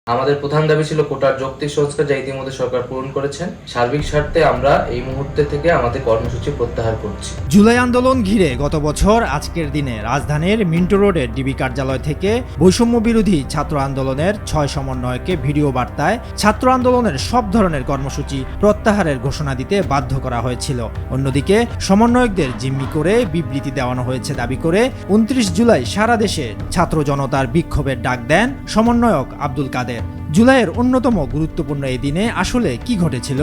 আমাদের প্রধান দাবি ছিল কোটার যৌক্তিক সংস্কার, যা ইতিমধ্যে সরকার পূরণ করেছেন। সার্বিক স্বার্থে আমরা এই মুহূর্তে থেকে আমাদের কর্মসূচি প্রত্যাহার করছি। জুলাই আন্দোলন ঘিরে গত বছর আজকের দিনে রাজধানীর মিন্টো রোডের ডিবি কার্যালয় থেকে বৈষম্য বিরোধী ছাত্র আন্দোলনের 6 সমন্বয়কে ভিডিও বার্তায় ছাত্র আন্দোলনের সব ধরনের কর্মসূচি প্রত্যাহারের ঘোষণা দিতে বাধ্য করা হয়েছিল। অন্যদিকে সমন্বয়কদের জিম্মি করে বিবৃতি দেওয়ানো হয়েছে দাবি করে 29 জুলাই সারা দেশে ছাত্র জনতার বিক্ষোভের ডাক দেন সমন্বয়ক আব্দুল কাদের। জুলাইয়ের অন্যতম গুরুত্বপূর্ণ এই দিনে আসলে কি ঘটেছিল?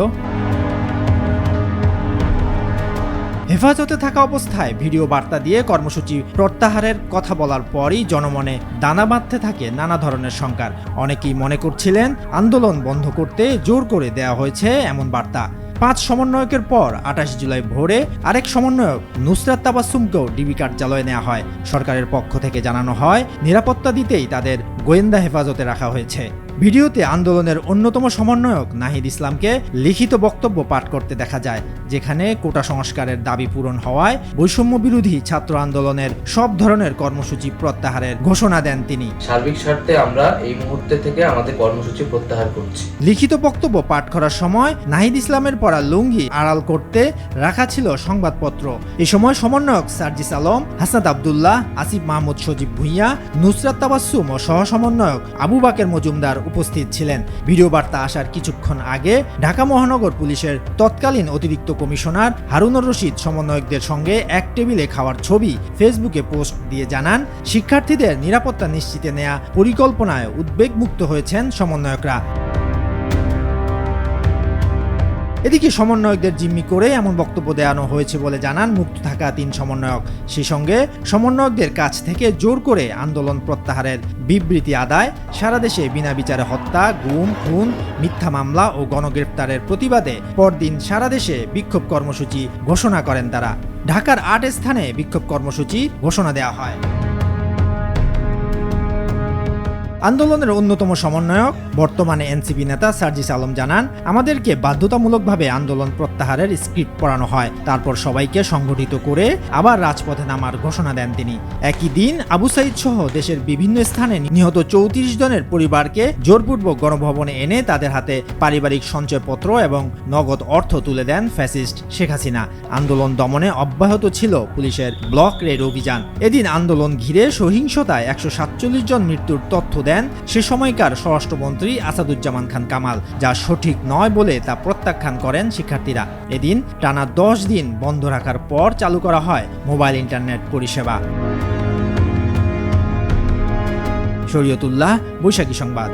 হেফাজতে থাকা অবস্থায় ভিডিও বার্তা দিয়ে কর্মসূচি প্রত্যাহারের কথা বলার পরই জনমনে দানা বাঁধতে থাকে নানা ধরনের শঙ্কার। অনেকেই মনে করছিলেন আন্দোলন বন্ধ করতে জোর করে দেওয়া হয়েছে এমন বার্তা। 5 সমন্বয়কের পর 28 জুলাই ভোরে আরেক সমন্বয়ক নুসরাত তাবাসসুমকেও ডিবি কার্যালয়ে নেওয়া হয়। সরকারের পক্ষ থেকে জানানো হয় নিরাপত্তা দিতেই তাদের গোয়েন্দা হেফাজতে রাখা হয়েছে। ভিডিওতে আন্দোলনের অন্যতম সমন্বয়ক নাহিদ ইসলামকে লিখিত বক্তব্য পাঠ করতে দেখা যায়, যেখানে কোটা সংস্কারের দাবি পূরণ হওয়ায় বৈষম্য বিরোধী ছাত্র আন্দোলনের সব ধরনের কর্মসূচি প্রত্যাহারের ঘোষণা দেন তিনি। সার্বিক স্বার্থে আমরা এই মুহূর্তে থেকে আমাদের কর্মসূচি প্রত্যাহার করছি। লিখিত বক্তব্য পাঠ করার সময় নাহিদ ইসলামের পরা লুঙ্গি আড়াল করতে রাখা ছিল সংবাদপত্র। এ সময় সমন্বয়ক সার্জিস আলম, হাসনাত আব্দুল্লাহ, আসিফ মাহমুদ সজীব ভুঁইয়া, নুসরাত তাবাসসুম ও সহ সমন্বয়ক আবু বাকের মজুমদার উপস্থিত ছিলেন। ভিডিও বার্তা আসার কিছুক্ষণ আগে ঢাকা মহানগর পুলিশের তৎকালীন অতিরিক্ত কমিশনার হারুনুর রশিদ সমন্বয়কদের সঙ্গে এক টেবিলে খাওয়ার ছবি ফেসবুকে পোস্ট দিয়ে জানান, শিক্ষার্থীদের নিরাপত্তা নিশ্চিতে নেয়া পরিকল্পনায় উদ্বেগমুক্ত হয়েছেন সমন্বয়করা। এদিকে সমন্বয়কদের জিম্মি করে এমন বক্তব্য দেওয়ানো হয়েছে বলে জানান মুক্ত থাকা 3 সমন্বয়ক। সেই সঙ্গে সমন্বয়কদের কাছ থেকে জোর করে আন্দোলন প্রত্যাহারের বিবৃতি আদায়, সারা দেশে বিনা বিচারে হত্যা, গুম, খুন, মিথ্যা মামলা ও গণগ্রেফতারের প্রতিবাদে পরদিন সারা দেশে বিক্ষোভ কর্মসূচি ঘোষণা করেন তারা। ঢাকার 8 স্থানে বিক্ষোভ কর্মসূচি ঘোষণা দেওয়া হয়। আন্দোলনের অন্যতম সমন্বয়ক বর্তমানে এনসিপি নেতা সার্জিস আলম জানান, আমাদেরকে বাধ্যতামূলকভাবে আন্দোলন প্রত্যাহারের স্ক্রিপ্ট পড়ানো হয়, তারপর সবাইকে সংগঠিত করে আবার রাজপথে নামার ঘোষণা দেন তিনি। একই দিন আবু সাইদ সহ দেশের বিভিন্ন স্থানে নিহত 34 জনের পরিবারকে জোরপূর্বক গণভবনে এনে তাদের হাতে পারিবারিক সঞ্চয়পত্র এবং নগদ অর্থ তুলে দেন ফ্যাসিস্ট শেখ হাসিনা। আন্দোলন দমনে অব্যাহত ছিল পুলিশের ব্লক রেড অভিযান। এদিন আন্দোলন ঘিরে সহিংসতায় 147 জন মৃত্যুর তথ্য দেন সে সময়কার স্বরাষ্ট্রমন্ত্রী আসাদুজ্জামান খান কামাল, যা সঠিক নয় বলে তা প্রত্যাখ্যান করেন শিক্ষার্থীরা। এদিন টানা 10 দিন বন্ধ রাখার পর চালু করা হয় মোবাইল ইন্টারনেট পরিষেবা। শরীয়তুল্লাহ, বৈশাখী সংবাদ।